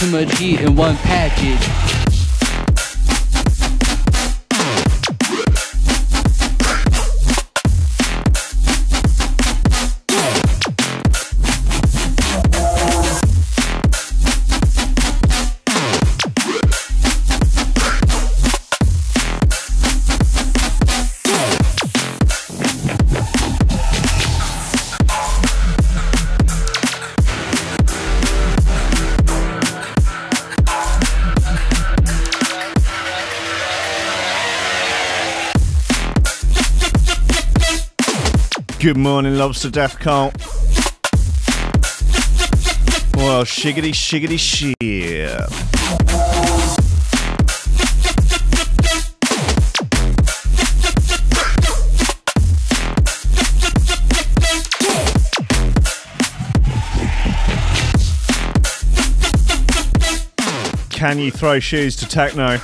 too much heat in one package. Good morning, Lobster Death Cult. Well, shiggity shiggity shit. Can you throw shoes to techno?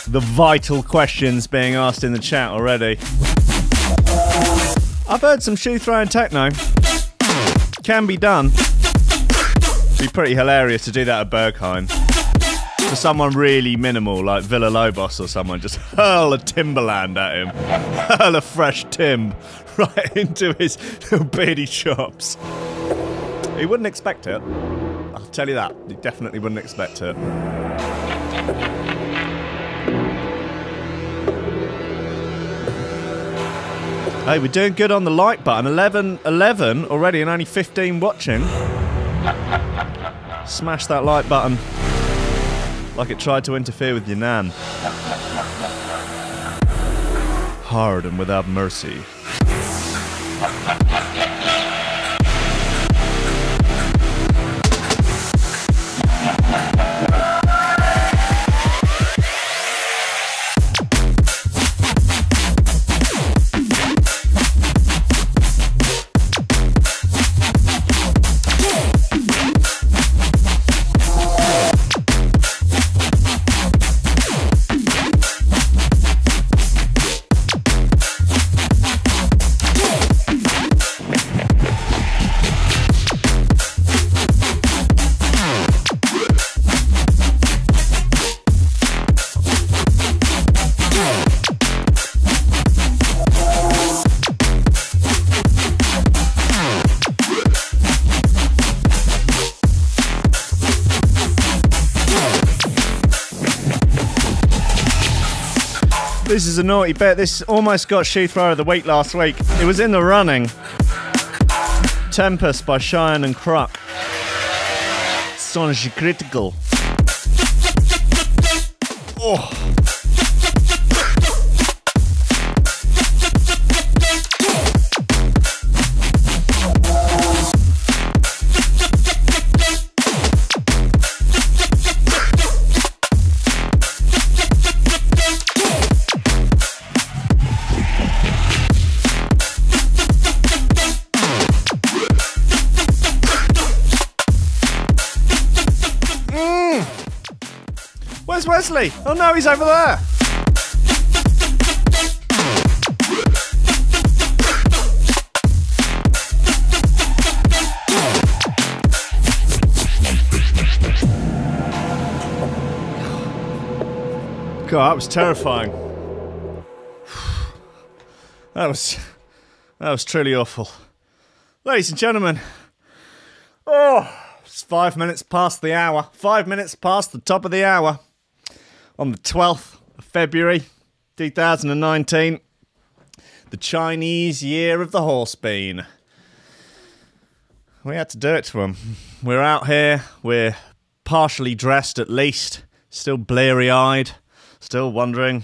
The vital questions being asked in the chat already. I've heard some shoe throwing techno. Can be done. Be pretty hilarious to do that at Berghain. For someone really minimal like Villa Lobos or someone, just hurl a Timberland at him. Hurl a fresh Tim right into his little beardy chops. He wouldn't expect it. I'll tell you that. He definitely wouldn't expect it. Hey, we're doing good on the like button. 11 already and only 15 watching. Smash that like button. Like it tried to interfere with your nan. Hard and without mercy. This is a naughty bit. This almost got Shoe Thrower of the Week last week. It was in the running. Tempest by Ciarán and Crook. Songe Critical. Oh. Where's Wesley? Oh no, he's over there. God, that was terrifying. That was truly awful. Ladies and gentlemen. Oh, it's 5 minutes past the hour. 5 minutes past the top of the hour. On the 12th of February 2019, the Chinese year of the horse bean. We had to do it to them. We're out here, we're partially dressed at least, still bleary-eyed, still wondering,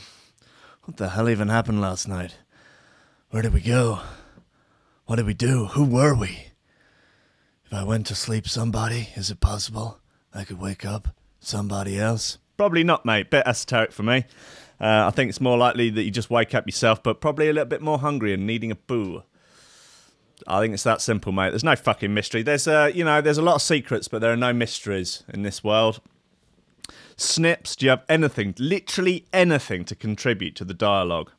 what the hell even happened last night? Where did we go? What did we do? Who were we? If I went to sleep somebody, is it possible I could wake up somebody else? Probably not, mate. Bit esoteric for me. I think it's more likely that you just wake up yourself, but probably a little bit more hungry and needing a poo. I think it's that simple, mate. There's no fucking mystery. There's there's a lot of secrets, but there are no mysteries in this world. Snips, do you have anything, literally anything to contribute to the dialogue?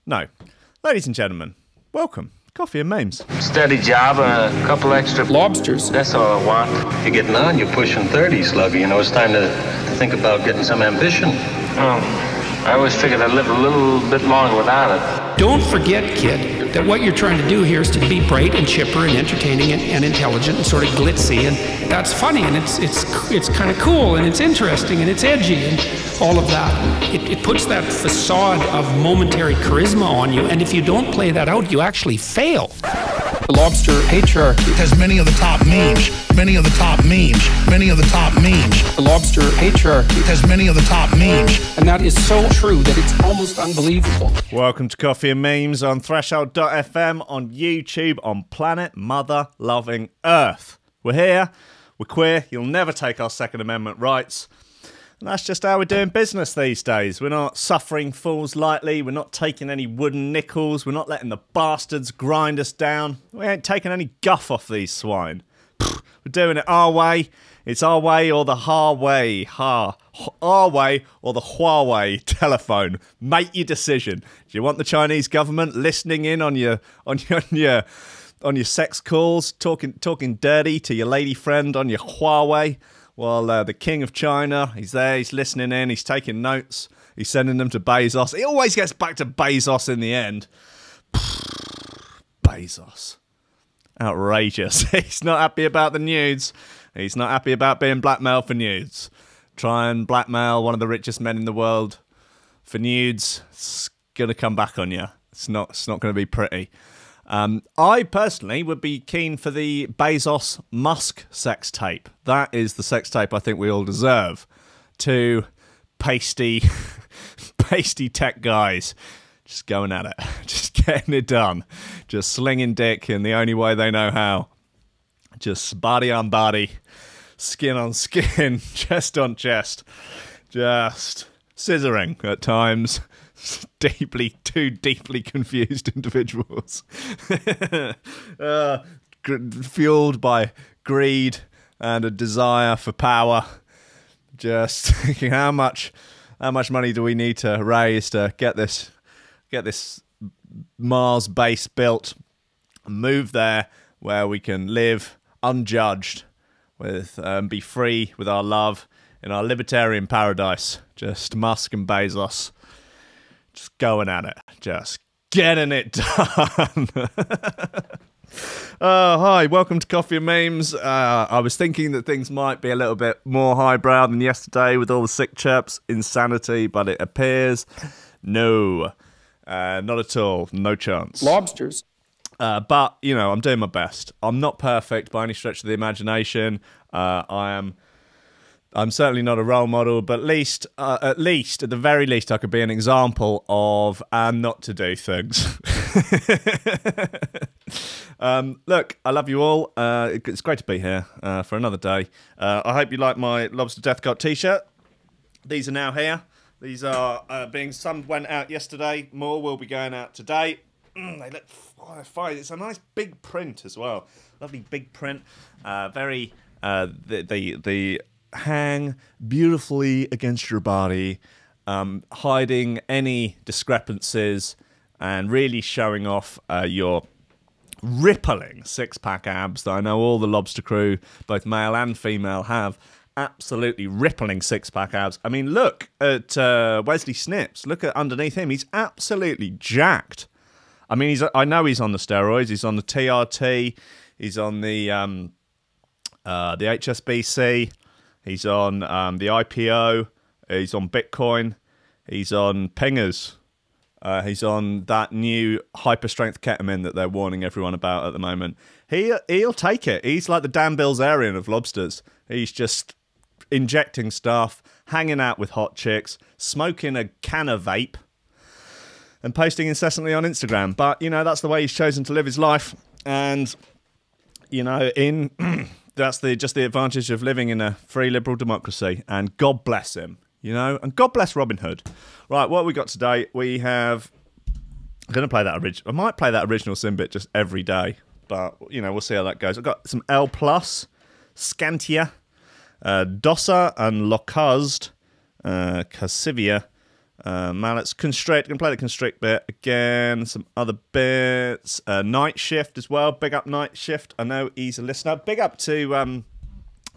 No. Ladies and gentlemen, welcome Coffee and memes. Steady job and a couple extra lobsters. That's all I want. You're getting on. You're pushing 30, Sluggy. You know, it's time to think about getting some ambition. I always figured I'd live a little bit longer without it. Don't forget, kid, that what you're trying to do here is to be bright and chipper and entertaining and intelligent and sort of glitzy, and that's funny, and it's kind of cool, and it's interesting, and it's edgy, and all of that. It puts that facade of momentary charisma on you, and if you don't play that out, you actually fail. The lobster patriarchy has many of the top memes, many of the top memes, many of the top memes. The lobster patriarchy has many of the top memes. And that is so true that it's almost unbelievable. Welcome to Coffee and Memes on Threshold.fm, on YouTube, on planet Mother Loving Earth. We're here, we're queer, you'll never take our Second Amendment rights. And that's just how we're doing business these days. We're not suffering fools lightly. We're not taking any wooden nickels. We're not letting the bastards grind us down. We ain't taking any guff off these swine. We're doing it our way. It's our way or the Our way or the Huawei telephone. Make your decision. Do you want the Chinese government listening in on your sex calls, talking dirty to your lady friend on your Huawei? Well, the king of China, he's there, he's listening in, he's taking notes, he's sending them to Bezos. He always gets back to Bezos in the end. Bezos. Outrageous. He's not happy about the nudes. He's not happy about being blackmailed for nudes. Try and blackmail one of the richest men in the world for nudes, it's going to come back on you. It's not going to be pretty. I personally would be keen for the Bezos-Musk sex tape. That is the sex tape I think we all deserve. Two pasty tech guys just going at it, just getting it done, just slinging dick in the only way they know how. Just body on body, skin on skin, chest on chest, just scissoring at times. Too deeply confused individuals. Fueled by greed and a desire for power. Just thinking, how much money do we need to raise to get this Mars base built, move there where we can live unjudged, with be free with our love in our libertarian paradise. Just Musk and Bezos. Just going at it. Just getting it done. Hi, welcome to Coffee and Memes. I was thinking that things might be a little bit more highbrow than yesterday with all the sick chaps, insanity, but it appears no, not at all, no chance. Lobsters. But, you know, I'm doing my best. I'm not perfect by any stretch of the imagination. I'm certainly not a role model, but at the very least, I could be an example of not to do things. Look, I love you all. It's great to be here for another day. I hope you like my Lobster Death Cult t-shirt. These are now here. These are some went out yesterday. More will be going out today. They look fine. It's a nice big print as well. Lovely big print. Very the hang beautifully against your body, hiding any discrepancies and really showing off your rippling six-pack abs that I know all the Lobster crew, both male and female, have. Absolutely rippling six-pack abs. I mean, look at Wesley Snipes. Look at underneath him. He's absolutely jacked. I mean, I know he's on the steroids. He's on the TRT. He's on the HSBC. He's on the IPO. He's on Bitcoin. He's on pingers. He's on that new hyper-strength ketamine that they're warning everyone about at the moment. He'll take it. He's like the Dan Bilzerian of lobsters. He's just injecting stuff, hanging out with hot chicks, smoking a can of vape, and posting incessantly on Instagram. But, you know, that's the way he's chosen to live his life. And, you know, that's just the advantage of living in a free liberal democracy. And God bless him, you know. And God bless Robin Hood. Right, what we got today? We have. I'm going to play that original. I might play that original Simbit just every day, but you know, we'll see how that goes. I've got some L plus, Scantia, Dossa and Locuzed, Cassivia, Mallets, Constrict, gonna play the Constrict bit again, some other bits. Night Shift as well, big up Night Shift. I know he's a listener. Big up to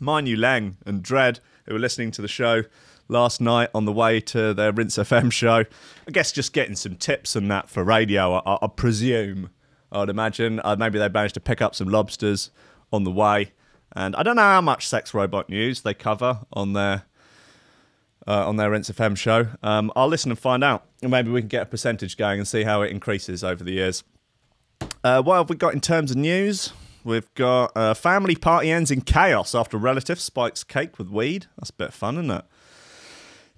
Mine You Leng and Dread, who were listening to the show last night on the way to their Rinse FM show. I guess just getting some tips and that for radio, I presume. I'd imagine. Maybe they managed to pick up some lobsters on the way. And I don't know how much sex robot news they cover on their Rinse FM show. I'll listen and find out. And maybe we can get a percentage going and see how it increases over the years. What have we got in terms of news? We've got family party ends in chaos after relative spikes cake with weed. That's a bit of fun, isn't it?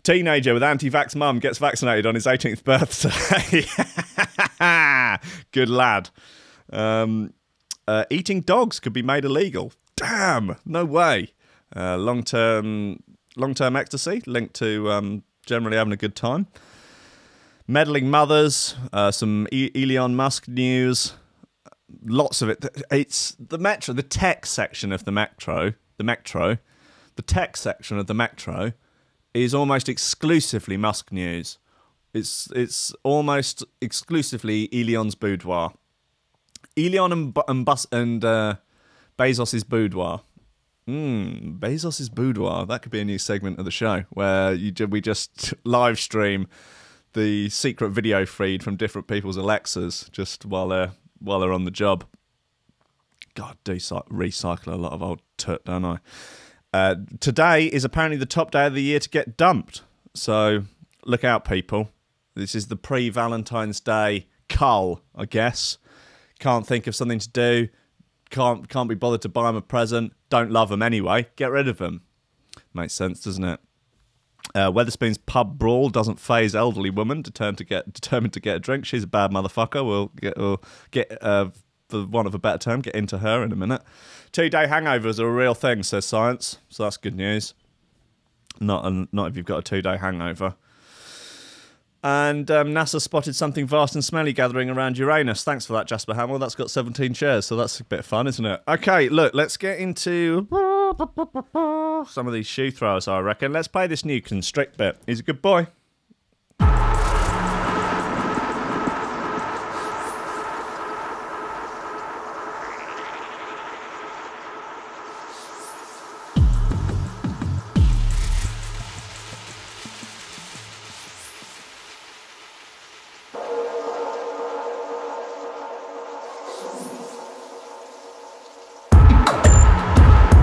Teenager with anti-vax mum gets vaccinated on his 18th birthday. Good lad. Eating dogs could be made illegal. Damn, no way. Long-term ecstasy linked to generally having a good time. Meddling mothers, some Elon Musk news. Lots of it. It's the Metro, the tech section of the Metro. The tech section of the Metro is almost exclusively Musk news. It's almost exclusively Elon's boudoir. Elon and Bezos's boudoir. Bezos's boudoir. That could be a new segment of the show where we just live stream the secret video feed from different people's Alexas just while they're on the job. God, I do recycle a lot of old tut, don't I? Today is apparently the top day of the year to get dumped. So look out, people. This is the pre-Valentine's Day cull, I guess. Can't think of something to do. Can't be bothered to buy them a present. Don't love them anyway. Get rid of them. Makes sense, doesn't it? Weatherspoon's pub brawl doesn't faze elderly woman determined to get a drink. She's a bad motherfucker. We'll get for want of a better term, get into her in a minute. 2-day hangovers are a real thing, says science. So that's good news. Not if you've got a 2-day hangover. And NASA spotted something vast and smelly gathering around Uranus. Thanks for that, Jasper Hamill. That's got 17 shares, so that's a bit of fun, isn't it? Okay, look, let's get into some of these shoe throwers, I reckon. Let's play this new Constrict bit. He's a good boy.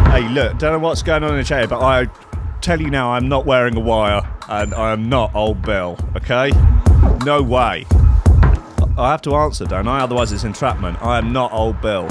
Hey, look, don't know what's going on in the chat, but I tell you now, I'm not wearing a wire, and I am not Old Bill, okay? No way. I have to answer, don't I? Otherwise it's entrapment. I am not Old Bill.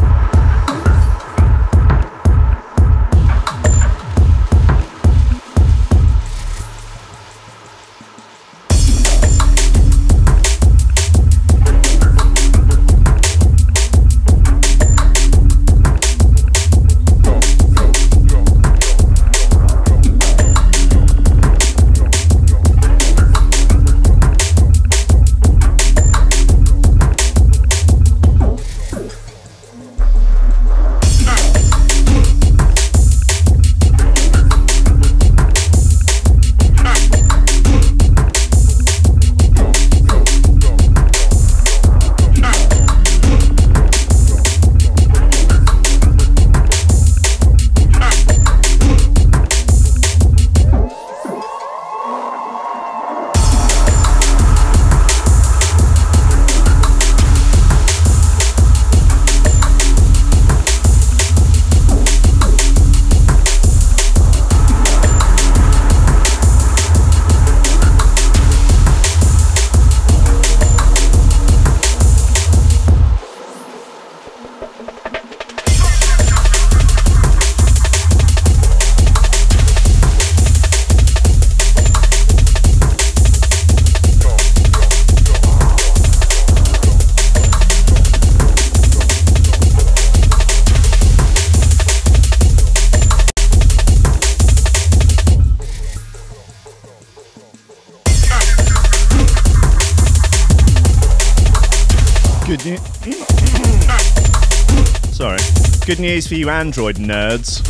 Good news for you Android nerds.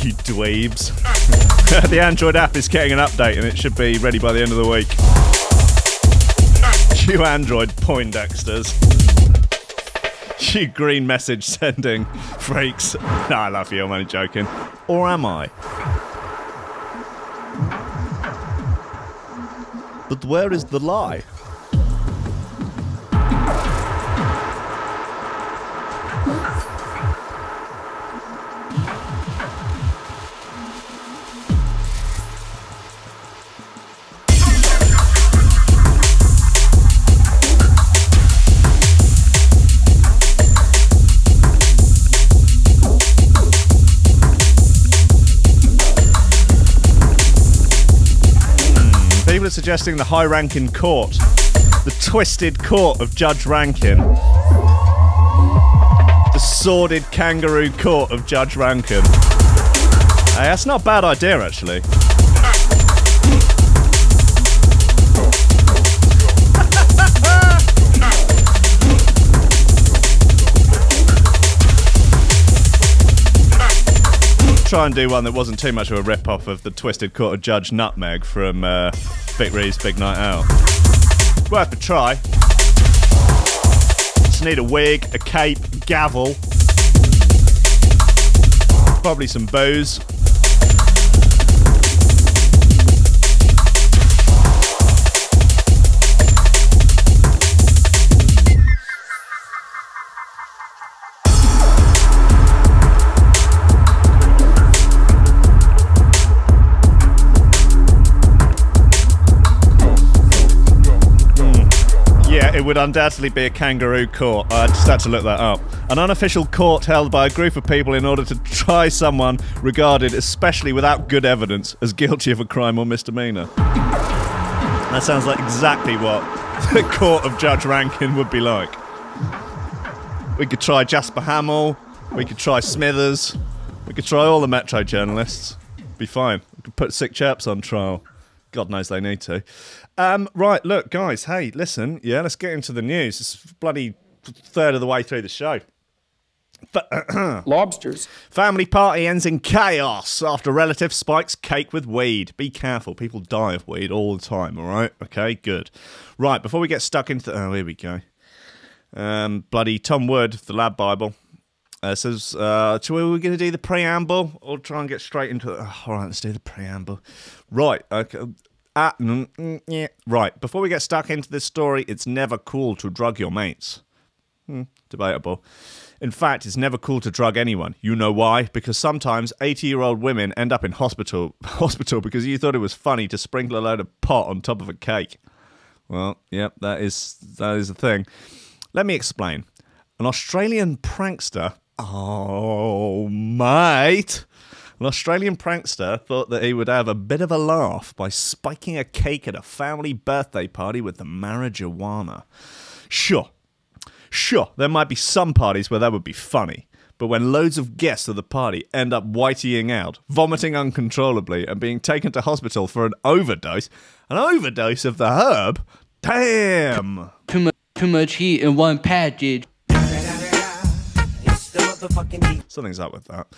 You dweebs. The Android app is getting an update and it should be ready by the end of the week. You Android Poindexters. You green message sending freaks. No, I love you, I'm only joking. Or am I? But where is the lie? People are suggesting the high Rankin court, the twisted court of Judge Rankin, the sordid kangaroo court of Judge Rankin. Hey, that's not a bad idea, actually. Try and do one that wasn't too much of a rip-off of the twisted court of Judge Nutmeg from Big Ree's Big Night Out. Worth a try. Just need a wig, a cape, gavel, probably some booze. It would undoubtedly be a kangaroo court. I just had to look that up. An unofficial court held by a group of people in order to try someone regarded, especially without good evidence, as guilty of a crime or misdemeanor. That sounds like exactly what the court of Judge Rankin would be like. We could try Jasper Hamill, we could try Smithers, we could try all the Metro journalists. Be fine. We could put sick chaps on trial. God knows they need to. Right, look, guys, hey, listen, yeah, let's get into the news. It's bloody third of the way through the show. Lobsters. Family party ends in chaos after relative spikes cake with weed. Be careful, people die of weed all the time, all right? Okay, good. Right, before we get stuck into the... Oh, here we go. Bloody Tom Wood, the Lab Bible, says, so are we going to do the preamble or try and get straight into it? Oh, all right, let's do the preamble. Right, okay. Right, before we get stuck into this story, it's never cool to drug your mates. Debatable. In fact, it's never cool to drug anyone. You know why? Because sometimes 80-year-old women end up in hospital because you thought it was funny to sprinkle a load of pot on top of a cake. Well, yep, that is the thing. Let me explain. An Australian prankster... Oh, mate... An Australian prankster thought that he would have a bit of a laugh by spiking a cake at a family birthday party with the marijuana. Sure, there might be some parties where that would be funny, but when loads of guests of the party end up whiteying out, vomiting uncontrollably, and being taken to hospital for an overdose of the herb, damn! Too much heat in one package. Something's up with that.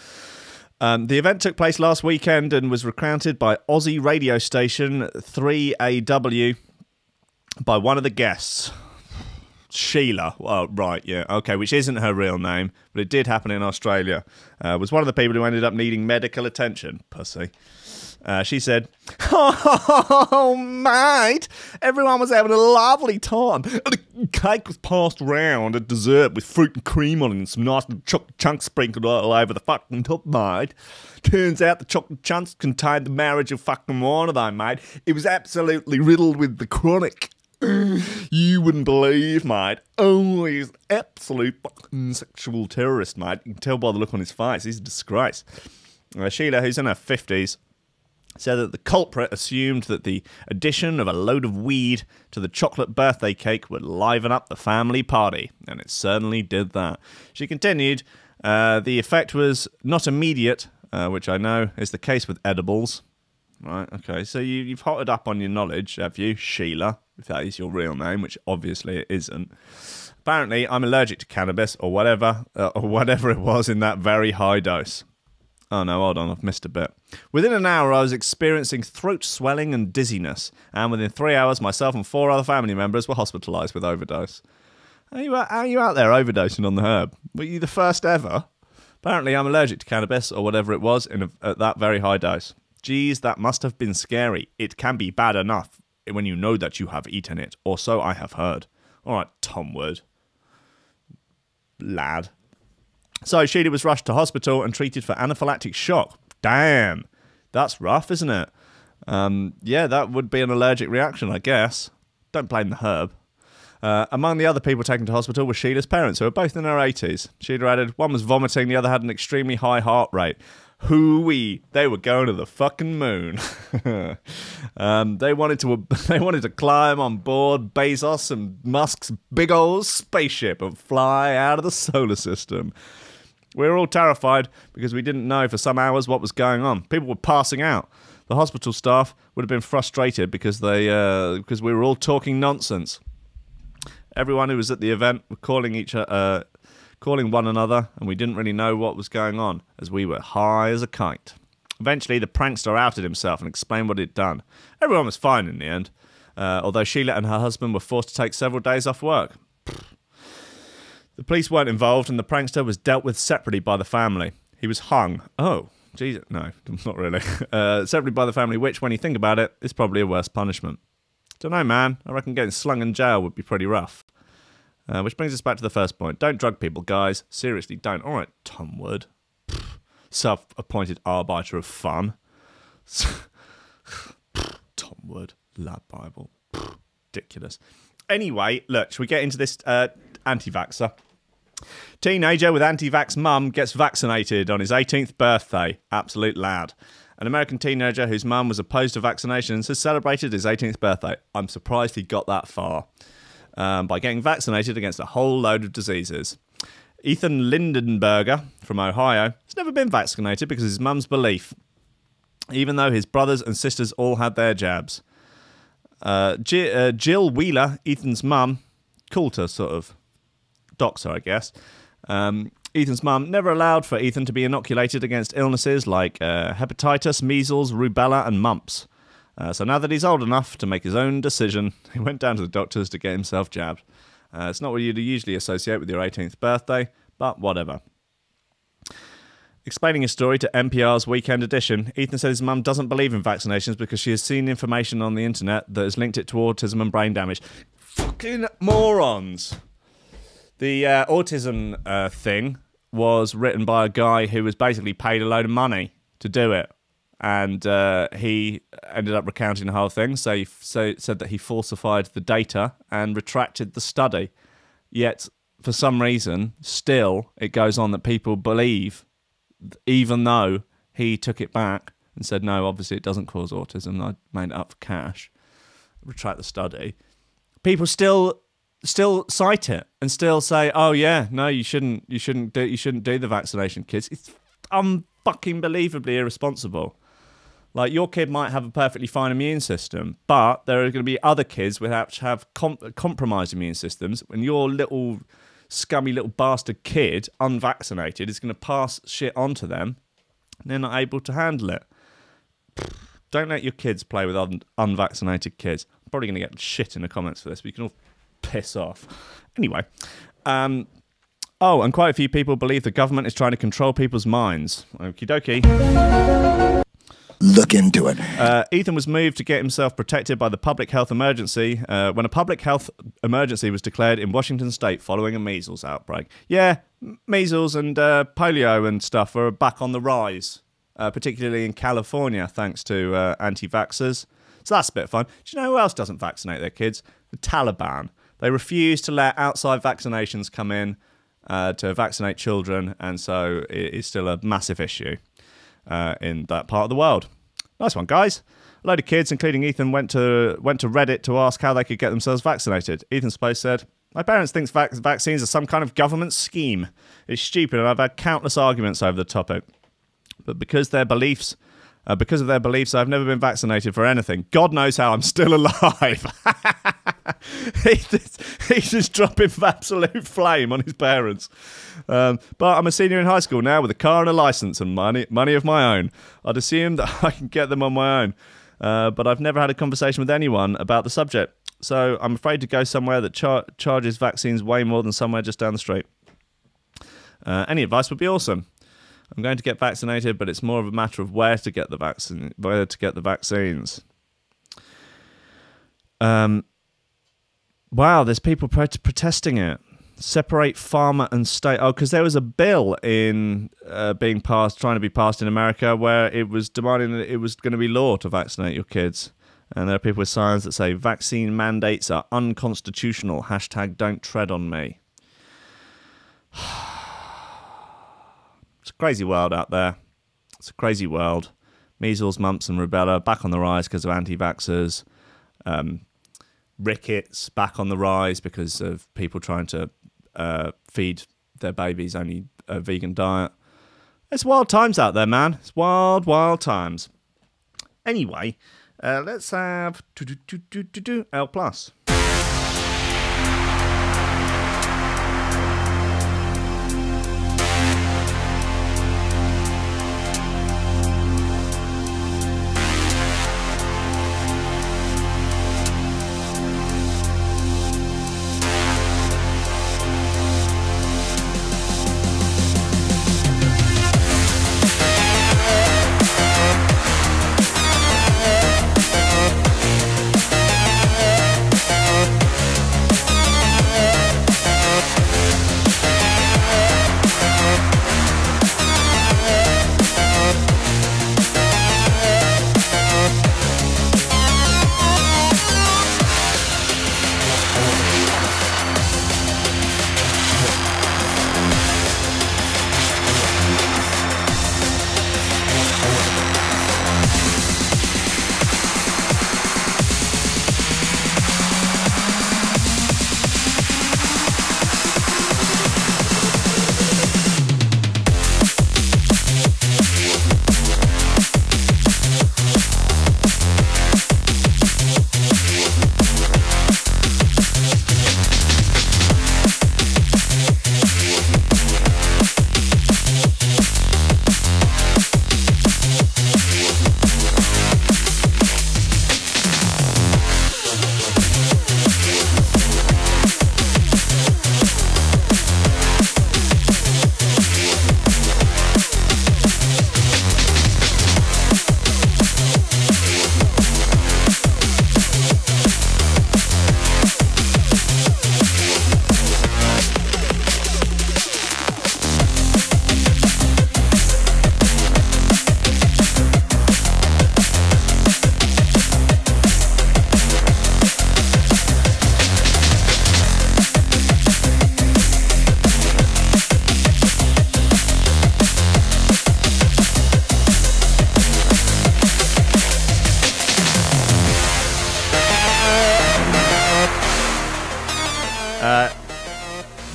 The event took place last weekend and was recounted by Aussie radio station 3AW by one of the guests, Sheila. Oh, right, yeah, okay, which isn't her real name, but it did happen in Australia. Was one of the people who ended up needing medical attention. Pussy. She said, "Oh, mate, everyone was having a lovely time. The cake was passed around at dessert with fruit and cream on it and some nice chocolate chunks sprinkled all over the fucking top, mate. Turns out the chocolate chunks contained the marriage of fucking wine, though, mate. It was absolutely riddled with the chronic. You wouldn't believe, mate. Oh, he's absolute fucking sexual terrorist, mate. You can tell by the look on his face. He's a disgrace." Sheila, who's in her 50s, said that the culprit assumed that the addition of a load of weed to the chocolate birthday cake would liven up the family party, and it certainly did that. She continued, the effect was not immediate, which I know is the case with edibles. Right, okay, so you've hotted up on your knowledge, have you, Sheila, if that is your real name, which obviously it isn't. Apparently, I'm allergic to cannabis, or whatever it was in that very high dose. Oh no, hold on, I've missed a bit. Within an hour, I was experiencing throat swelling and dizziness, and within 3 hours, myself and 4 other family members were hospitalised with overdose. How are you out there overdosing on the herb? Were you the first ever? Apparently, I'm allergic to cannabis, or whatever it was, at that very high dose. Geez, that must have been scary. It can be bad enough when you know that you have eaten it, or so I have heard. All right, Tom Wood. Lad. So Sheila was rushed to hospital and treated for anaphylactic shock. Damn. That's rough, isn't it? Yeah, that would be an allergic reaction, I guess. Don't blame the herb. Among the other people taken to hospital were Sheila's parents, who were both in their 80s. Sheila added, one was vomiting, the other had an extremely high heart rate. Hoo-wee. They were going to the fucking moon. They wanted to climb on board Bezos and Musk's big old spaceship and fly out of the solar system. We were all terrified because we didn't know for some hours what was going on. People were passing out. The hospital staff would have been frustrated because we were all talking nonsense. Everyone who was at the event were calling one another, and we didn't really know what was going on, as we were high as a kite. Eventually, the prankster outed himself and explained what he'd done. Everyone was fine in the end, although Sheila and her husband were forced to take several days off work. The police weren't involved, and the prankster was dealt with separately by the family. He was hung. Oh, Jesus. No, not really. Separately by the family, which, when you think about it, is probably a worse punishment. Don't know, man. I reckon getting slung in jail would be pretty rough. Which brings us back to the first point. Don't drug people, guys. Seriously, don't. All right, Tom Wood. Self-appointed arbiter of fun. Tom Wood. Lad Bible. Ridiculous. Anyway, look, shall we get into this anti-vaxxer? Teenager with anti-vax mum gets vaccinated on his 18th birthday. Absolute lad. An American teenager whose mum was opposed to vaccinations has celebrated his 18th birthday. I'm surprised he got that far. By getting vaccinated against a whole load of diseases. Ethan Lindenberger from Ohio has never been vaccinated because of his mum's belief, even though his brothers and sisters all had their jabs. Jill Wheeler, Ethan's mum, Coulter sort of doxer, I guess. Ethan's mum never allowed for Ethan to be inoculated against illnesses like hepatitis, measles, rubella and mumps. So now that he's old enough to make his own decision, he went down to the doctors to get himself jabbed. It's not what you'd usually associate with your 18th birthday, but whatever. Explaining his story to NPR's Weekend Edition, Ethan said his mum doesn't believe in vaccinations because she has seen information on the internet that has linked it to autism and brain damage. Fucking morons! The autism thing was written by a guy who was basically paid a load of money to do it. And he ended up recounting the whole thing. So he said that he falsified the data and retracted the study. Yet, for some reason, still, it goes on that people believe, even though he took it back and said, no, obviously it doesn't cause autism. I made it up for cash. Retract the study. People still cite it and still say, oh yeah, no, you shouldn't do the vaccination, kids. It's fucking believably irresponsible. Like, your kid might have a perfectly fine immune system, but there are going to be other kids which have compromised immune systems, and your little scummy little bastard kid, unvaccinated, is going to pass shit on to them, and they're not able to handle it. Don't let your kids play with unvaccinated kids. I'm probably going to get shit in the comments for this, but you can all piss off. Anyway, oh, and quite a few people believe the government is trying to control people's minds. Okie dokie. Look into it. Ethan was moved to get himself protected by the public health emergency when a public health emergency was declared in Washington state following a measles outbreak. Yeah, measles and polio and stuff are back on the rise, particularly in California, thanks to anti-vaxxers. So that's a bit of fun. Do you know who else doesn't vaccinate their kids? The Taliban. They refuse to let outside vaccinations come in to vaccinate children, and so it is still a massive issue in that part of the world. Nice one, guys. A load of kids, including Ethan, went to Reddit to ask how they could get themselves vaccinated. Ethan's post said, my parents think vaccines are some kind of government scheme. It's stupid, and I've had countless arguments over the topic. But because of their beliefs, I've never been vaccinated for anything. God knows how I'm still alive. He's just dropping absolute flame on his parents. But I'm a senior in high school now with a car and a license and money of my own. I'd assume that I can get them on my own. But I've never had a conversation with anyone about the subject. So I'm afraid to go somewhere that charges vaccines way more than somewhere just down the street. Any advice would be awesome. I'm going to get vaccinated, but it's more of a matter of where to get the vaccines. Wow, there's people protesting it. Separate farmer and state. Oh, because there was a bill in trying to be passed in America, where it was demanding that it was going to be law to vaccinate your kids. And there are people with signs that say vaccine mandates are unconstitutional. # don't tread on me. It's a crazy world out there. It's a crazy world. Measles, mumps and rubella back on the rise because of anti-vaxxers. Rickets back on the rise because of people trying to feed their babies only a vegan diet. It's wild times out there, man. It's wild, wild times. Anyway, let's have L+.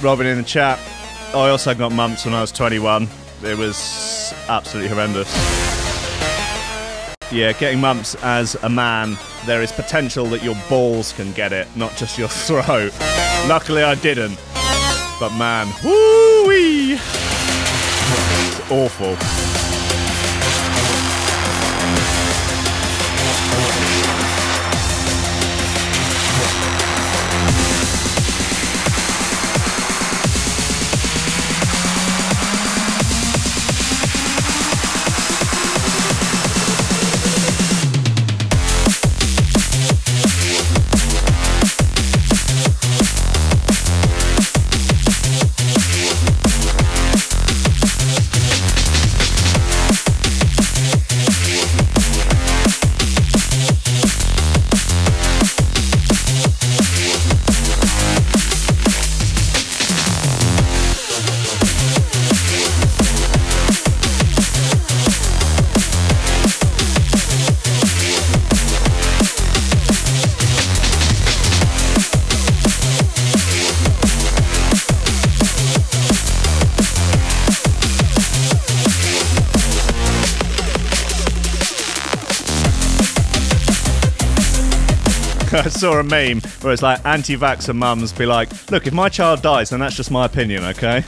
Robin in the chat. I also got mumps when I was 21. It was absolutely horrendous. Yeah, getting mumps as a man, there is potential that your balls can get it, not just your throat. Luckily I didn't. But man, woo-wee! It's awful. I saw a meme where it's like anti-vaxxer mums be like, look, if my child dies, then that's just my opinion, okay?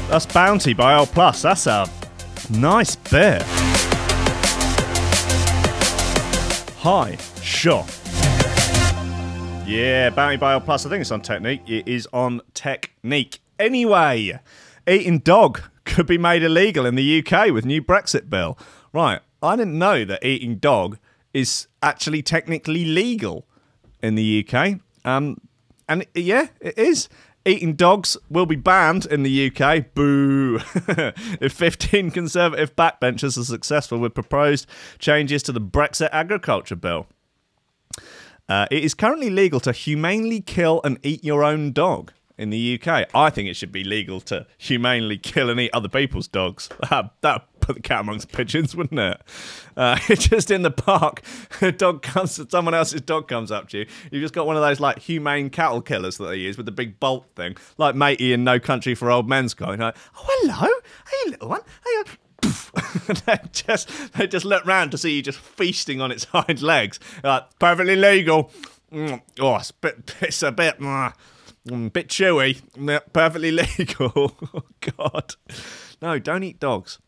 That's Bounty by L+. That's a nice bit. Hi, sure. Yeah, Bounty by L+. I think it's on Technique. It is on Technique. Anyway, eating dog could be made illegal in the UK with new Brexit bill. Right, I didn't know that eating dog is actually technically legal in the UK. And yeah, it is. Eating dogs will be banned in the UK. Boo! If 15 Conservative backbenchers are successful with proposed changes to the Brexit agriculture bill. It is currently legal to humanely kill and eat your own dog in the UK. I think it should be legal to humanely kill and eat other people's dogs. That'd put the cat amongst pigeons, wouldn't it? Just in the park, someone else's dog comes up to you. You've just got one of those like humane cattle killers that they use with the big bolt thing, like Matey in No Country for Old Men's going like, oh hello, hey little one, hey. they just look round to see you just feasting on its hind legs. Perfectly legal. Oh, it's a bit chewy. Perfectly legal. Oh God. No, don't eat dogs.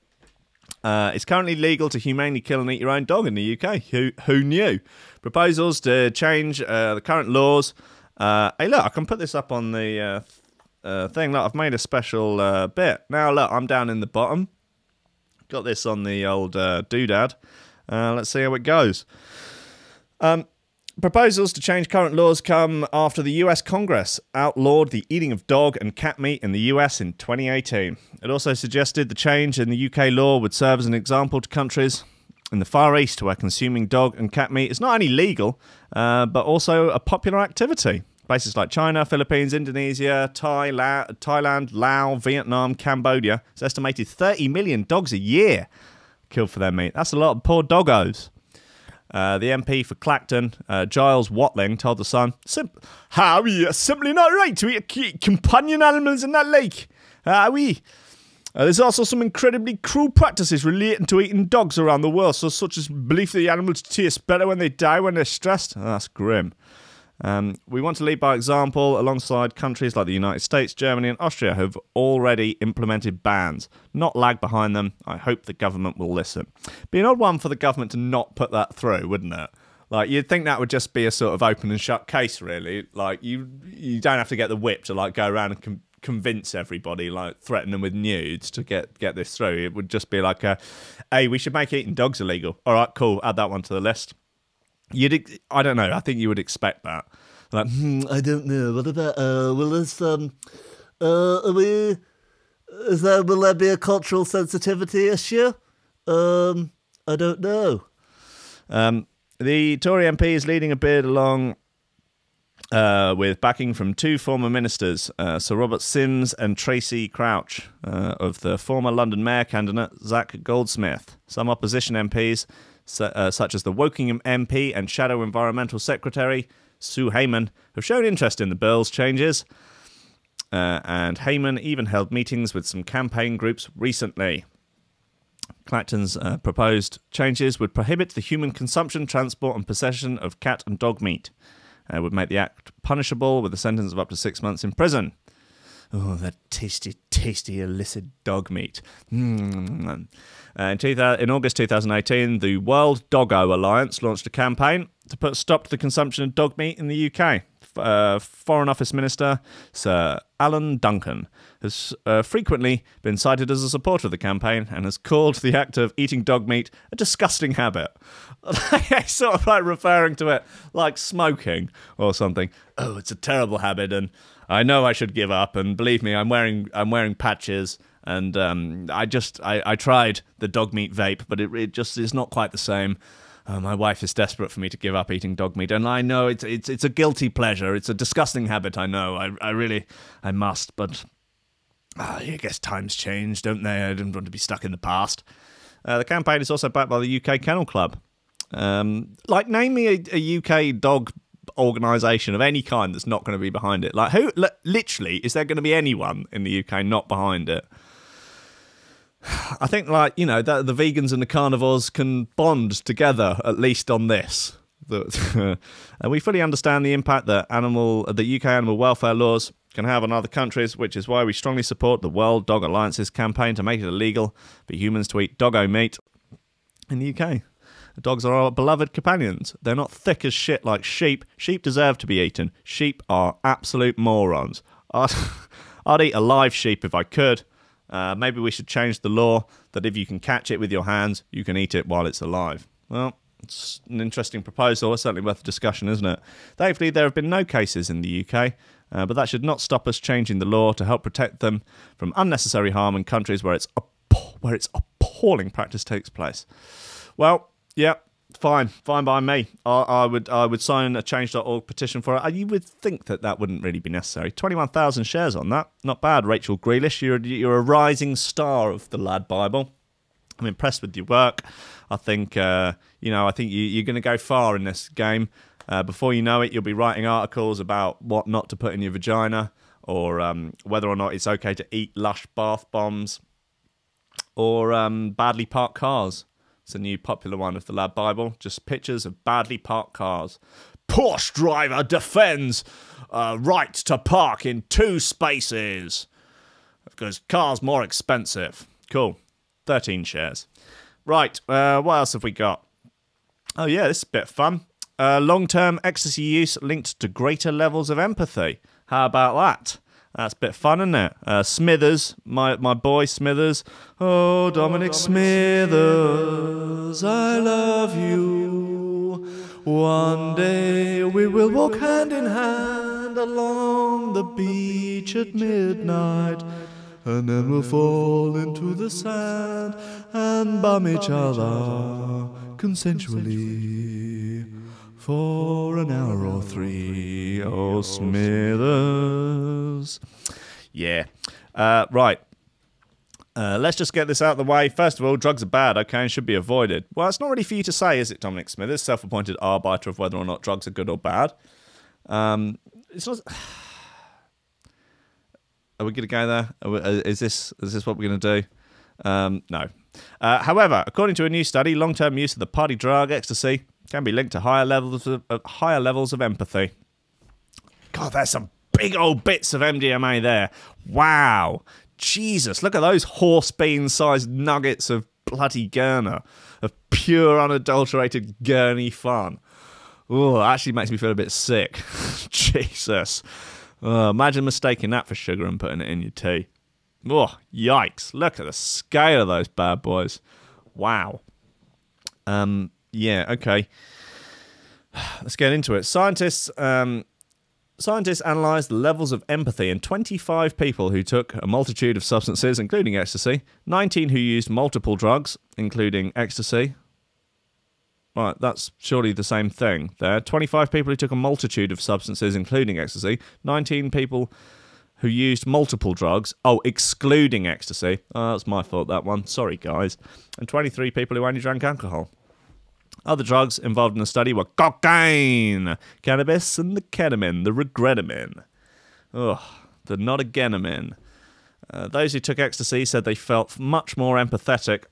It's currently legal to humanely kill and eat your own dog in the UK. Who knew? Proposals to change the current laws. Hey, look, I can put this up on the thing. Look, I've made a special bit. Now, look, I'm down in the bottom. Got this on the old doodad. Let's see how it goes. Proposals to change current laws come after the US Congress outlawed the eating of dog and cat meat in the US in 2018. It also suggested the change in the UK law would serve as an example to countries in the Far East where consuming dog and cat meat is not only legal, but also a popular activity. Places like China, Philippines, Indonesia, Thailand, Laos, Vietnam, Cambodia. It's estimated 30 million dogs a year killed for their meat. That's a lot of poor doggos. The MP for Clacton, Giles Watling, told The Sun, we simply not right to eat companion animals in that lake. There's also some incredibly cruel practices relating to eating dogs around the world, such as belief that the animals taste better when they die when they're stressed. Oh, that's grim. We want to lead by example alongside countries like the United States, Germany and Austria who have already implemented bans. Not lag behind them. I hope the government will listen. Be an odd one for the government to not put that through, wouldn't it? Like, you'd think that would just be a sort of open and shut case, really. Like, you don't have to get the whip to, like, go around and convince everybody, like, threaten them with nudes to get this through. It would just be like, hey, we should make eating dogs illegal. All right, cool, add that one to the list. I don't know. I think you would expect that. Like, I don't know. What about will this will there be a cultural sensitivity issue? I don't know. The Tory MP is leading a bid along with backing from two former ministers, Sir Robert Sims and Tracy Crouch, of the former London Mayor candidate Zach Goldsmith. Some opposition MPs, such as the Wokingham MP and Shadow Environmental Secretary Sue Heyman, have shown interest in the bill's changes, and Heyman even held meetings with some campaign groups recently. Clacton's proposed changes would prohibit the human consumption, transport and possession of cat and dog meat. It would make the act punishable with a sentence of up to 6 months in prison. Oh, that tasty, tasty illicit dog meat. In August 2018, the World Doggo Alliance launched a campaign to put a stop to the consumption of dog meat in the UK. Foreign Office Minister Sir Alan Duncan has frequently been cited as a supporter of the campaign and has called the act of eating dog meat a disgusting habit. Sort of like referring to it like smoking or something. Oh, it's a terrible habit and I know I should give up, and believe me, I'm wearing patches, and I tried the dog meat vape, but it just is not quite the same. My wife is desperate for me to give up eating dog meat, and I know it's a guilty pleasure. It's a disgusting habit, I know. I must, but I guess times change, don't they? I don't want to be stuck in the past. The campaign is also backed by the UK Kennel Club. Name me a UK dog organisation of any kind that's not going to be behind it. Like, who? Literally, is there going to be anyone in the UK not behind it? I think, the vegans and the carnivores can bond together, at least on this. And we fully understand the impact that the UK animal welfare laws can have on other countries, which is why we strongly support the World Dog Alliance's campaign to make it illegal for humans to eat doggo meat in the UK. Dogs are our beloved companions. They're not thick as shit like sheep. Sheep deserve to be eaten. Sheep are absolute morons. I'd eat a live sheep if I could. Maybe we should change the law that if you can catch it with your hands, you can eat it while it's alive. Well, it's an interesting proposal. It's certainly worth a discussion, isn't it? Thankfully, there have been no cases in the UK, but that should not stop us changing the law to help protect them from unnecessary harm in countries where it's appalling practice takes place. Well, yeah, fine by me. I would sign a change.org petition for it. You would think that wouldn't really be necessary. 21,000 shares on that. Not bad, Rachel Grealish. You're a rising star of the Lad Bible. I'm impressed with your work. I think I think you're going to go far in this game. Before you know it, you'll be writing articles about what not to put in your vagina, or whether or not it's okay to eat lush bath bombs, or badly parked cars. It's a new popular one of the Lad Bible. Just pictures of badly parked cars. Porsche driver defends right to park in 2 spaces because car's more expensive. Cool. 13 shares. Right, what else have we got? Oh yeah, this is a bit fun. Long-term ecstasy use linked to greater levels of empathy. How about that? That's a bit fun, isn't it? Smithers, my boy Smithers. Oh, Dominic Smithers, I love you. One day we will walk hand in hand along the beach at midnight, and then we'll fall into the sand and bum each other consensually for an hour or 3. Oh, Smithers. Yeah. Right. Let's just get this out of the way. First of all, drugs are bad, okay, and should be avoided. Well, it's not really for you to say, is it, Dominic Smithers, self-appointed arbiter of whether or not drugs are good or bad? It's not... Are we going to go there? Is this what we're going to do? No. However, according to a new study, long-term use of the party drug ecstasy can be linked to higher levels of empathy. God, there's some big old bits of MDMA there. Wow. Jesus, look at those horse bean-sized nuggets of bloody Gurner, of pure, unadulterated Gurney fun. Oh, actually makes me feel a bit sick. Jesus. Imagine mistaking that for sugar and putting it in your tea. Oh, yikes. Look at the scale of those bad boys. Wow. Yeah, okay. Let's get into it. Scientists analysed the levels of empathy in 25 people who took a multitude of substances, including ecstasy, 19 who used multiple drugs, including ecstasy. Right, that's surely the same thing there. 25 people who took a multitude of substances, including ecstasy, 19 people who used multiple drugs. Oh, excluding ecstasy. Oh, that's my fault, that one. Sorry, guys. And 23 people who only drank alcohol. Other drugs involved in the study were cocaine, cannabis, and the ketamine, the regretamin. Ugh, the not-again-amin. Those who took ecstasy said they felt much more empathetic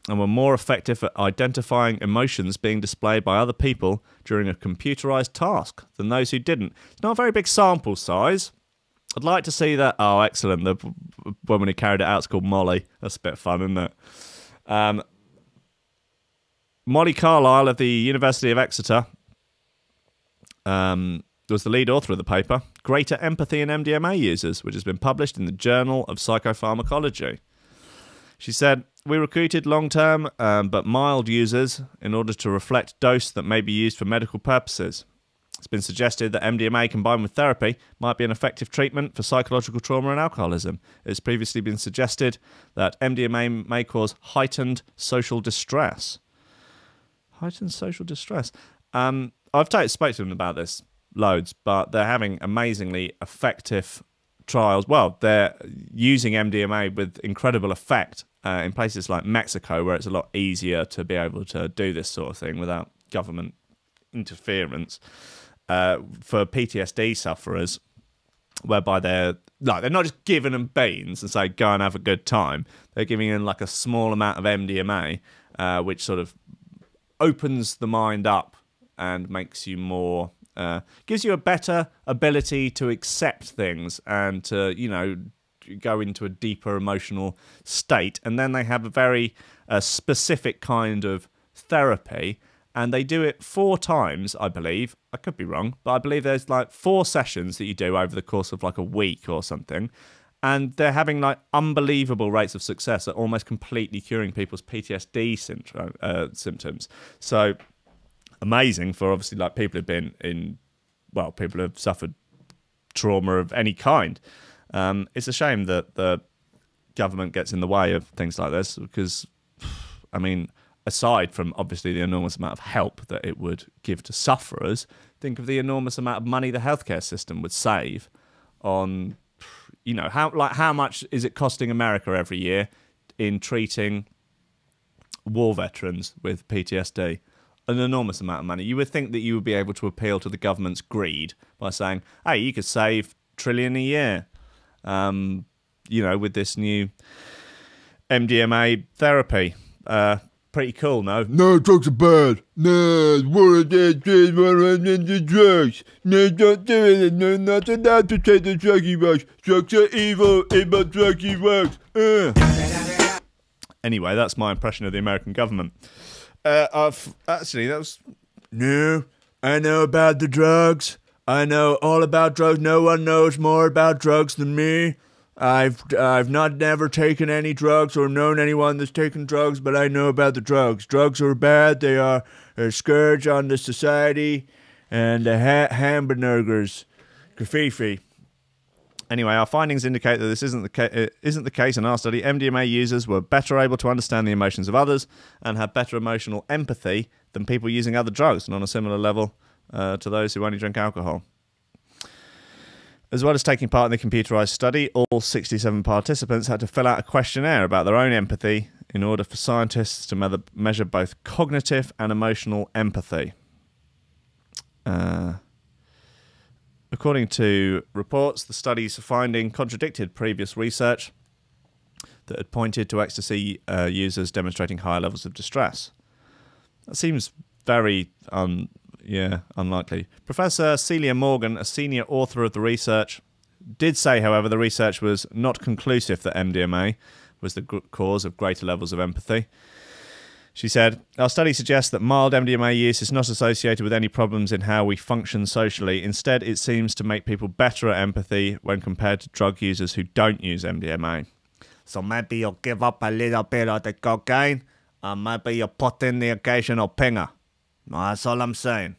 and were more effective at identifying emotions being displayed by other people during a computerized task than those who didn't. It's not a very big sample size. I'd like to see that. Oh, excellent. The woman who carried it out is called Molly. That's a bit fun, isn't it? Molly Carlisle of the University of Exeter was the lead author of the paper, Greater Empathy in MDMA Users, which has been published in the Journal of Psychopharmacology. She said, we recruited long-term but mild users in order to reflect dose that may be used for medical purposes. It's been suggested that MDMA combined with therapy might be an effective treatment for psychological trauma and alcoholism. It's previously been suggested that MDMA may cause heightened social distress. Heightened social distress. I've spoken to them about this loads, but they're having amazingly effective trials. Well, they're using MDMA with incredible effect in places like Mexico, where it's a lot easier to be able to do this sort of thing without government interference, for PTSD sufferers, whereby they're not just giving them beans and say go and have a good time. They're giving them like a small amount of MDMA, which sort of opens the mind up and makes you more, gives you a better ability to accept things and to, you know, go into a deeper emotional state. And then they have a very specific kind of therapy, and they do it 4 times, I believe. I could be wrong, but I believe there's like 4 sessions that you do over the course of like a week or something. And they're having like unbelievable rates of success at almost completely curing people's PTSD symptoms. So amazing for obviously like people who've been in, well, people who've suffered trauma of any kind. It's a shame that the government gets in the way of things like this because, I mean, aside from obviously the enormous amount of help that it would give to sufferers, think of the enormous amount of money the healthcare system would save on, you know, how much is it costing America every year in treating war veterans with PTSD? An enormous amount of money. You would think that you would be able to appeal to the government's greed by saying, hey, you could save $1 trillion a year, you know, with this new MDMA therapy. Pretty cool, no? No, drugs are bad. No, what are the drugs? No, don't do it. No, not allowed to take the druggy drugs. Drugs are evil. Evil druggy drugs. Anyway, that's my impression of the American government. No, I know about the drugs. I know all about drugs. No one knows more about drugs than me. I've never taken any drugs or known anyone that's taken drugs, but I know about the drugs. Drugs are bad. They are a scourge on the society, and the hamburgers, graffiti. Anyway, our findings indicate that this isn't the case in our study. MDMA users were better able to understand the emotions of others and had better emotional empathy than people using other drugs, and on a similar level to those who only drink alcohol. As well as taking part in the computerized study, all 67 participants had to fill out a questionnaire about their own empathy in order for scientists to measure both cognitive and emotional empathy. According to reports, the study's finding contradicted previous research that had pointed to ecstasy users demonstrating higher levels of distress. That seems very unlikely. Professor Celia Morgan, a senior author of the research, did say, however, the research was not conclusive that MDMA was the cause of greater levels of empathy. She said, our study suggests that mild MDMA use is not associated with any problems in how we function socially. Instead, it seems to make people better at empathy when compared to drug users who don't use MDMA. So maybe you'll give up a little bit of the cocaine, and maybe you'll put in the occasional pinger. That's all I'm saying.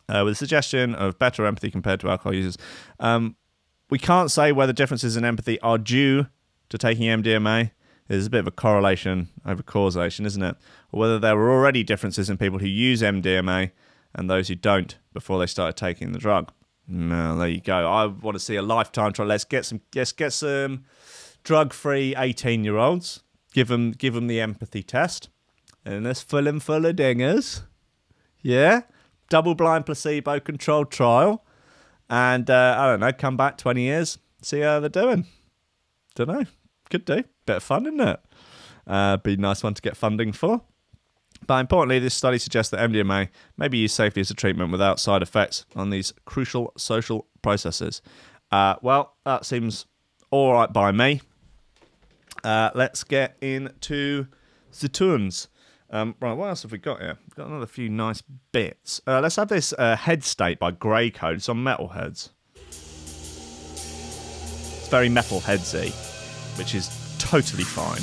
With the suggestion of better empathy compared to alcohol users. We can't say whether differences in empathy are due to taking MDMA. There's a bit of a correlation over causation, isn't it? Or whether there were already differences in people who use MDMA and those who don't before they started taking the drug. No, there you go. I want to see a lifetime trial. Let's get some drug-free 18-year-olds. Give them the empathy test, and let's fill them full of dingers. Yeah, double-blind placebo-controlled trial, and I don't know. Come back 20 years, see how they're doing. Don't know. Could do. Bit of fun, isn't it? Be a nice one to get funding for. But importantly, this study suggests that MDMA may be used safely as a treatment without side effects on these crucial social processes. Well, that seems all right by me. Let's get into the tunes. Right, what else have we got here? We've got another few nice bits. Let's have this Head State by Grey Code. It's on Metalheads. It's very Metalheadsy, which is totally fine.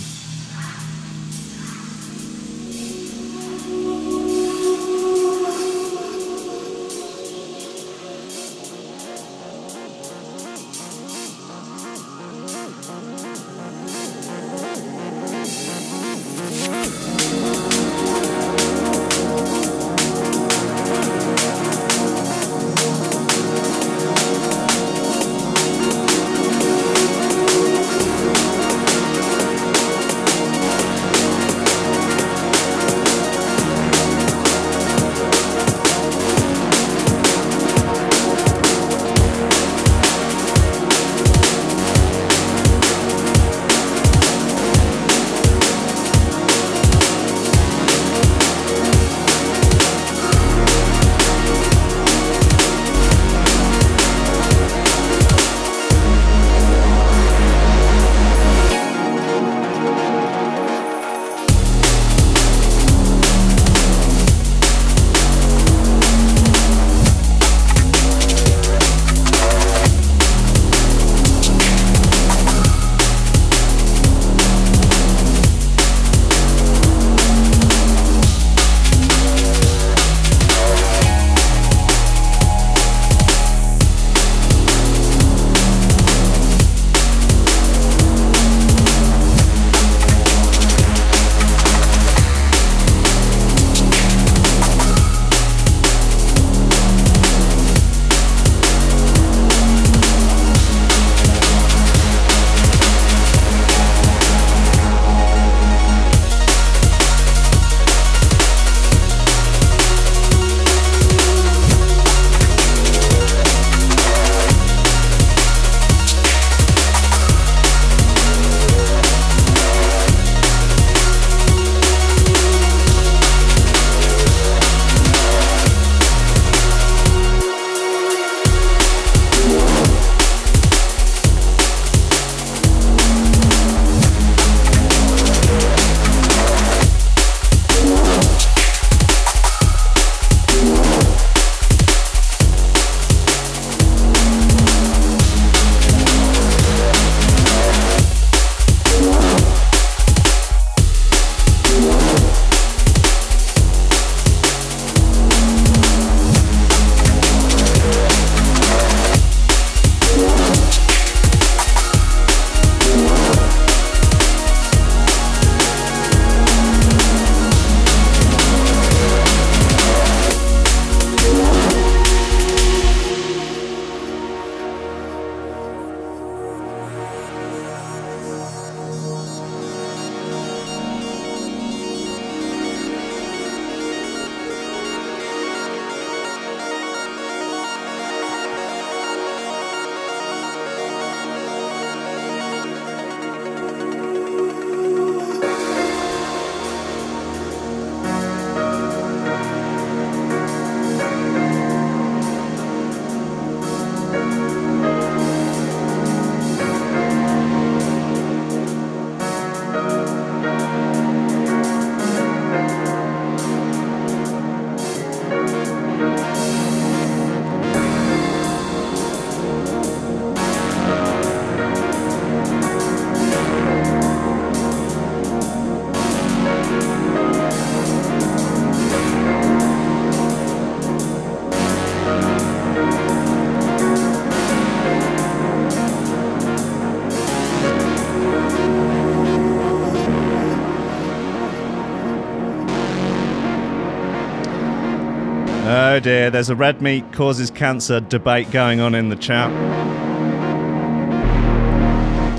dear. There's a red meat causes cancer debate going on in the chat.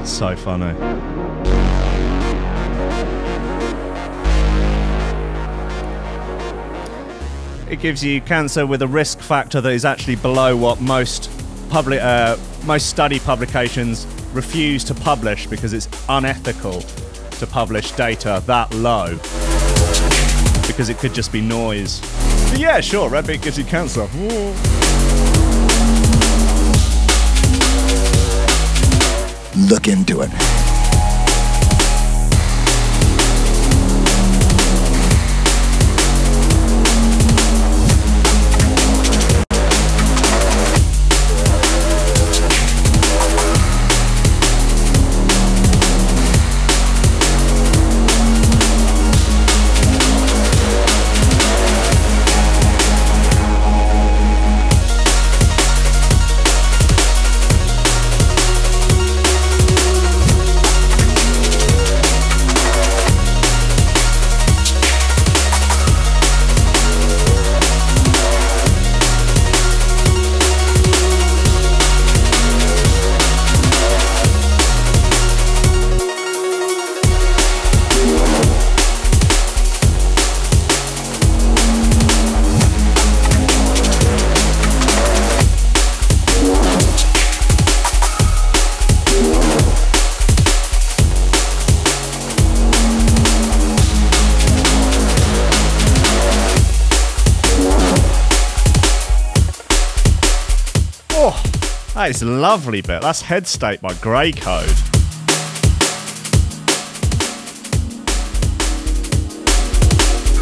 So funny. It gives you cancer with a risk factor that is actually below what most study publications refuse to publish because it's unethical to publish data that low because it could just be noise. But yeah, sure, red meat gives you cancer. Look into it. That is a lovely bit. That's Head State by Grey Code.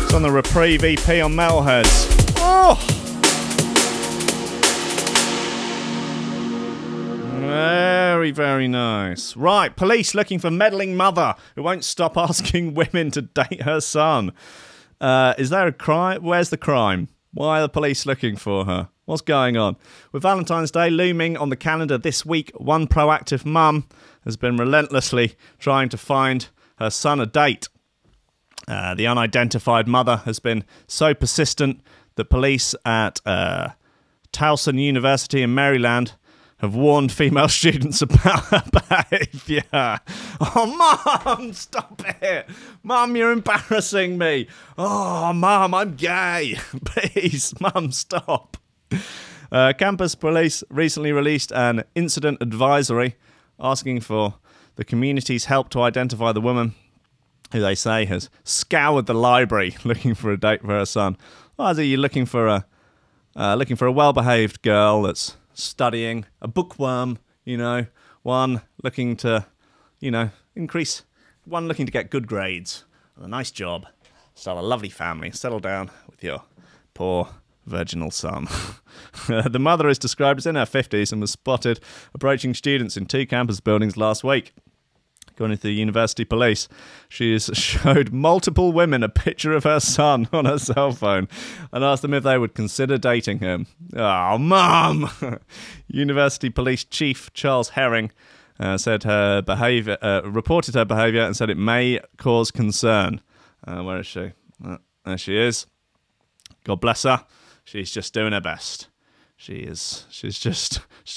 It's on the Reprieve EP on Metalheads. Oh! Very, very nice. Right, police looking for meddling mother who won't stop asking women to date her son. Is there a crime? Where's the crime? Why are the police looking for her? What's going on? With Valentine's Day looming on the calendar this week, one proactive mum has been relentlessly trying to find her son a date. The unidentified mother has been so persistent that police at Towson University in Maryland have warned female students about her behaviour. Oh, Mum, stop it. Mum, you're embarrassing me. Oh, Mum, I'm gay. Please, Mum, stop. Campus police recently released an incident advisory asking for the community's help to identify the woman who they say has scoured the library looking for a date for her son. Well, are you looking for a well-behaved girl that's studying, a bookworm, one looking to, increase, one looking to get good grades, a nice job, start a lovely family, settle down with your poor virginal son. The mother is described as in her 50s and was spotted approaching students in 2 campus buildings last week. According to the university police, she has showed multiple women a picture of her son on her cell phone and asked them if they would consider dating him. Oh, Mum! University Police Chief Charles Herring reported her behaviour and said it may cause concern. Where is she? There she is. God bless her. She's just doing her best. She's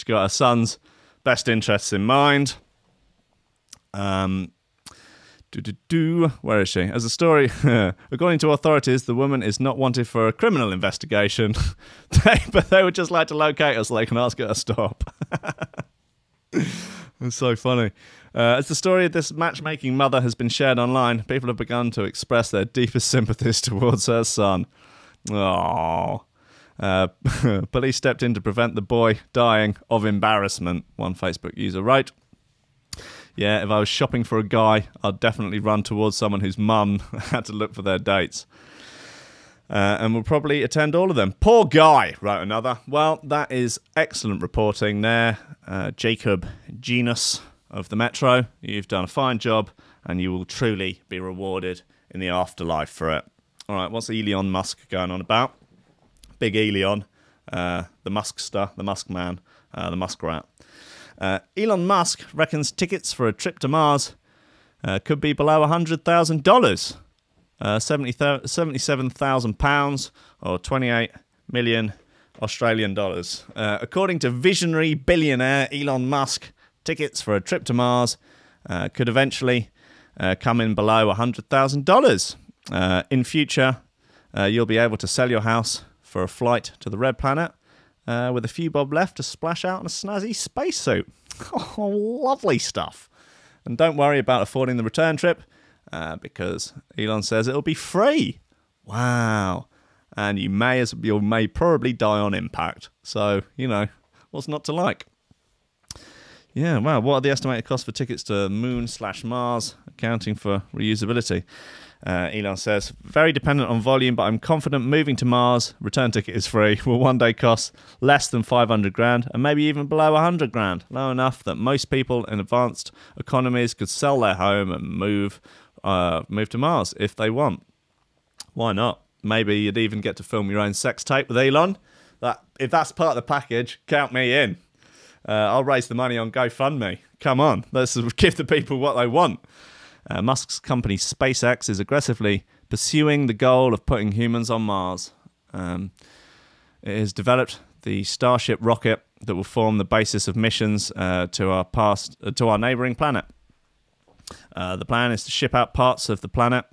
got her son's best interests in mind. Where is she? As a story, according to authorities, the woman is not wanted for a criminal investigation, but they would just like to locate her so they can ask her to stop. It's so funny. As the story of this matchmaking mother has been shared online, people have begun to express their deepest sympathies towards her son. Oh. Police stepped in to prevent the boy dying of embarrassment, one Facebook user wrote. Yeah, if I was shopping for a guy, I'd definitely run towards someone whose mum had to look for their dates. And we'll probably attend all of them. Poor guy, wrote another. Well, that is excellent reporting there. Jacob Genus of the Metro, you've done a fine job, and you will truly be rewarded in the afterlife for it. All right, what's Elon Musk going on about? Big Elon, the Muskster, the Musk man, the Muskrat. Elon Musk reckons tickets for a trip to Mars could be below $100,000, £77,000 or $28 million Australian dollars. According to visionary billionaire Elon Musk, tickets for a trip to Mars could eventually come in below $100,000. In future, you'll be able to sell your house for a flight to the Red Planet with a few bob left to splash out in a snazzy spacesuit. Oh, lovely stuff. And don't worry about affording the return trip because Elon says it'll be free. Wow. And you may probably die on impact. So, you know, what's not to like? Yeah, wow. What are the estimated costs for tickets to Moon/Mars, accounting for reusability? Elon says, very dependent on volume, but I'm confident moving to Mars, return ticket is free, will one day cost less than 500 grand and maybe even below 100 grand. Low enough that most people in advanced economies could sell their home and move to Mars if they want. Why not? Maybe you'd even get to film your own sex tape with Elon. If that's part of the package, count me in. I'll raise the money on GoFundMe. Come on, let's give the people what they want. Musk's company SpaceX is aggressively pursuing the goal of putting humans on Mars. It has developed the Starship rocket that will form the basis of missions to our neighbouring planet. The plan is to ship out parts of the planet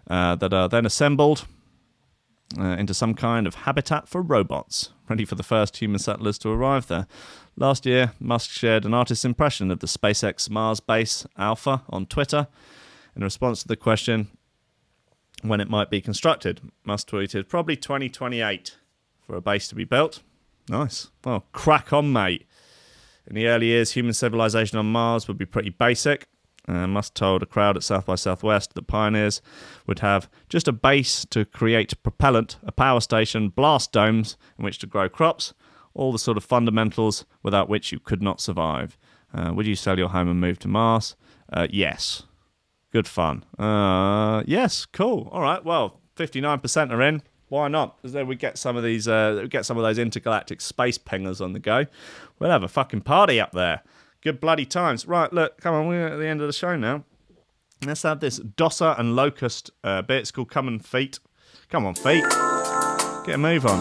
that are then assembled into some kind of habitat for robots, ready for the first human settlers to arrive there. Last year, Musk shared an artist's impression of the SpaceX Mars base Alpha on Twitter. In response to the question when it might be constructed, Musk tweeted, probably 2028 for a base to be built. Nice. Well, crack on, mate. In the early years, human civilization on Mars would be pretty basic. Musk told a crowd at South by Southwest that pioneers would have just a base to create propellant, a power station, blast domes in which to grow crops, all the sort of fundamentals without which you could not survive. Would you sell your home and move to Mars? Yes. Good fun. Yes, cool. All right, well, 59% are in. Why not? As though we get some of these, those intergalactic space pingers on the go. We'll have a fucking party up there. Good bloody times. Right, look, come on, we're at the end of the show now. Let's have this Dosser and Locust bit. It's called Come on, Feet. Come on, feet. Get a move on.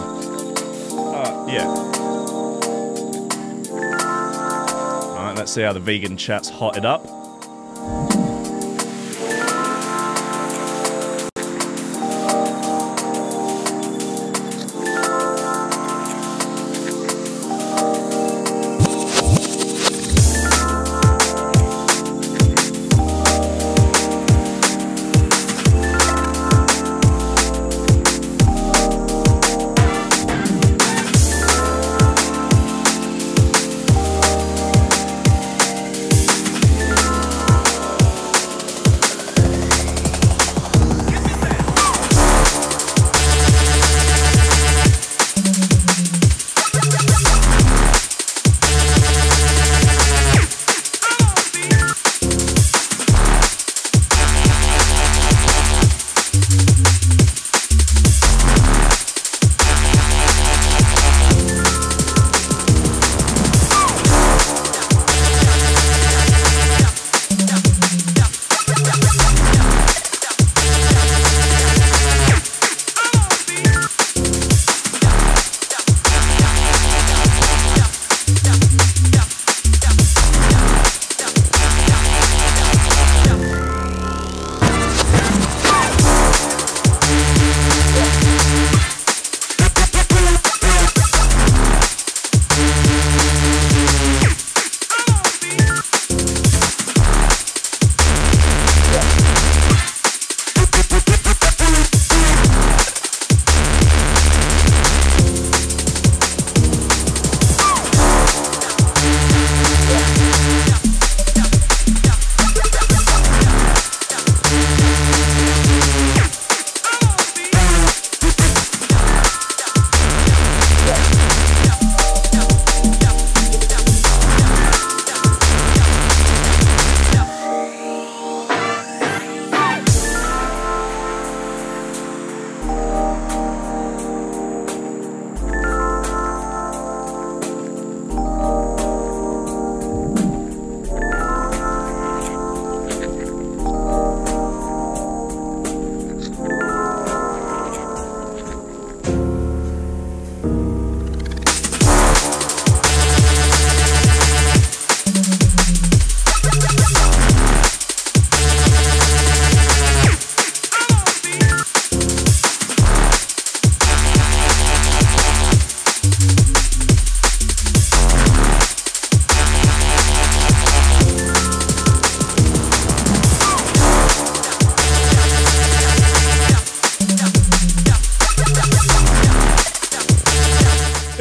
Yeah. All right, let's see how the vegan chat's hotted up.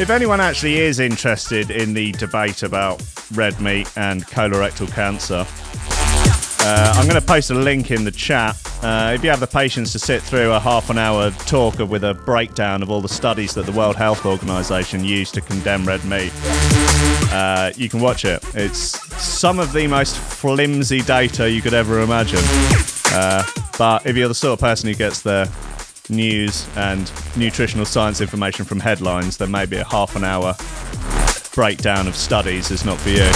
if anyone actually is interested in the debate about red meat and colorectal cancer, I'm going to post a link in the chat. If you have the patience to sit through a half-an-hour talk with a breakdown of all the studies that the World Health Organization used to condemn red meat, you can watch it. It's some of the most flimsy data you could ever imagine. But if you're the sort of person who gets their news and nutritional science information from headlines, then maybe a half-an-hour breakdown of studies is not for you.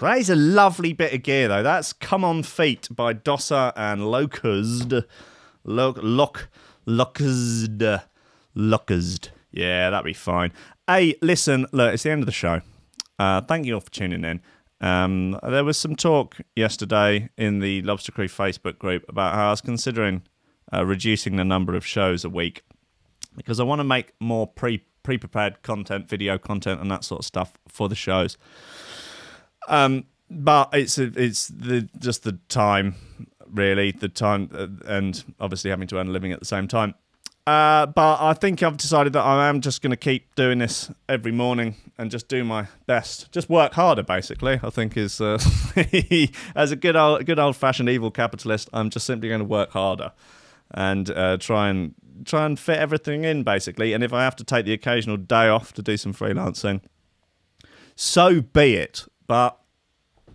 That is a lovely bit of gear, though. That's Come On Feet by Dosser and Locust. Locust. Yeah, that'd be fine. Hey, listen, look, it's the end of the show. Thank you all for tuning in. There was some talk yesterday in the Lobster Crew Facebook group about how I was considering reducing the number of shows a week because I want to make more pre-prepared content, video content and that sort of stuff for the shows. But it's just the time, really, and obviously having to earn a living at the same time. But I think I've decided that I am just going to keep doing this every morning and just do my best, just work harder, basically. I think is as a good old-fashioned evil capitalist, I'm just simply going to work harder and try and fit everything in, basically. And if I have to take the occasional day off to do some freelancing, so be it. But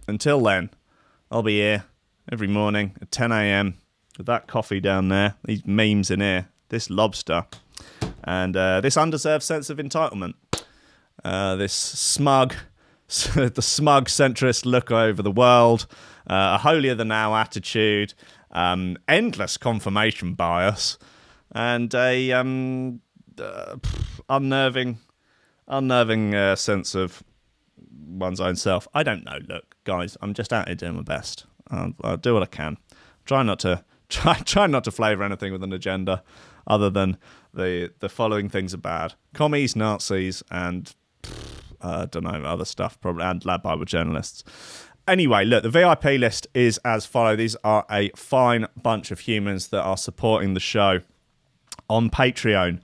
until then, I'll be here every morning at 10 a.m. with that coffee down there, these memes in here, this lobster, and this undeserved sense of entitlement. This smug, the smug centrist look over the world, a holier-than-thou attitude, endless confirmation bias, and a unnerving sense of one's own self. I don't know. Look, guys, I'm just out here doing my best. I'll do what I can. Try not to flavour anything with an agenda, other than the following things are bad: commies, Nazis, and I don't know, other stuff, probably, and lab Bible journalists. Anyway, look, the VIP list is as follows. These are a fine bunch of humans that are supporting the show on Patreon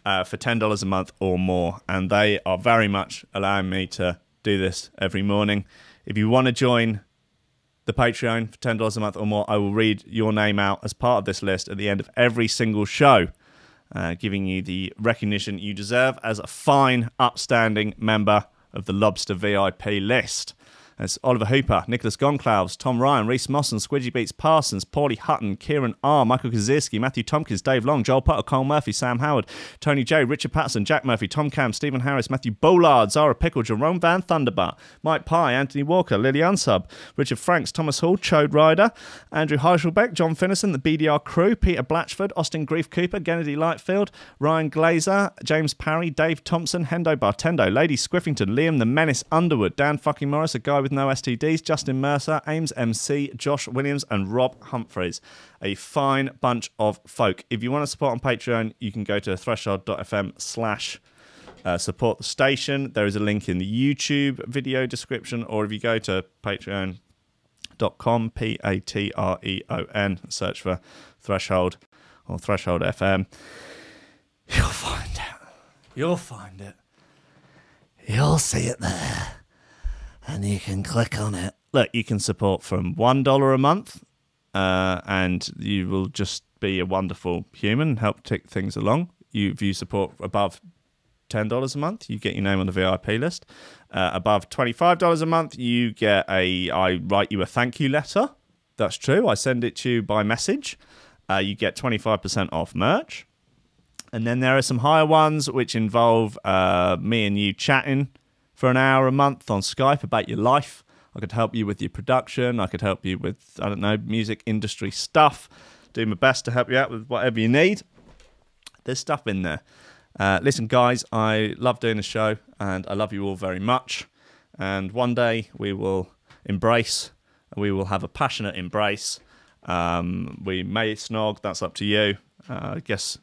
for $10 a month or more, and they are very much allowing me to do this every morning. If you want to join the Patreon for $10 a month or more, I will read your name out as part of this list at the end of every single show, giving you the recognition you deserve as a fine, upstanding member of the Lobster VIP list. It's Oliver Hooper, Nicholas Goncalves, Tom Ryan, Reece Mosson, Squidgy Beats Parsons, Pauly Hutton, Ciarán R, Michael Kedzierski, Matthew Tomkins, Dave Long, Joel Potter, Colm Murphy, Sam Howard, Tony J, Richard Patterson, Jack Murphy, Tom Camm, Stephen Harris, Matthieu Boulard, Zara Pickle, Jeroen Van Thunderbutt, Mike Pye, Anthony Walker, Lily Unsub, Richard Franks, Thomas Hall, Chode Ryder, Andrew Heichelbech, John Finison, the BDR Crew, Peter Blatchford, Austin Grief Cooper, Gennady Lightfield, Ryan Glaser, James Parry, Dave Thompson, Hendo Bartendo, Lady Squiffington, Liam the Menace Underwood, Dan fucking Morris, a guy with no STDs, Justin Mercer, Ames MC, Josh Williams, and Rob Humphreys. A fine bunch of folk. If you want to support on Patreon, you can go to threshold.fm/support the station. There is a link in the YouTube video description, or if you go to patreon.com, Patreon, search for Threshold or Threshold FM, you'll find it. You'll find it. You'll see it there. And you can click on it. Look, you can support from $1 a month, and you will just be a wonderful human, help tick things along. If you support above $10 a month, you get your name on the VIP list. Above $25 a month, you get I write you a thank you letter. That's true. I send it to you by message. You get 25% off merch. And then there are some higher ones, which involve me and you chatting for an hour a month on Skype about your life. I could help you with your production. I could help you with, I don't know, music industry stuff. Do my best to help you out with whatever you need. There's stuff in there. Listen, guys, I love doing the show, and I love you all very much. And one day we will embrace. We will have a passionate embrace. We may snog. That's up to you. I guess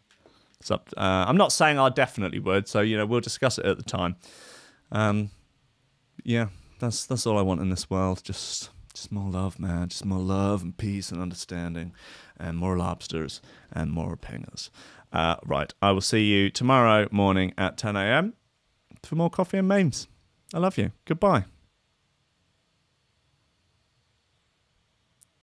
it's up. I'm not saying I definitely would. So we'll discuss it at the time. Yeah, that's all I want in this world. Just more love, man. Just more love and peace and understanding, and more lobsters and more pingers. Right, I will see you tomorrow morning at 10 a.m. for more coffee and memes. I love you. Goodbye.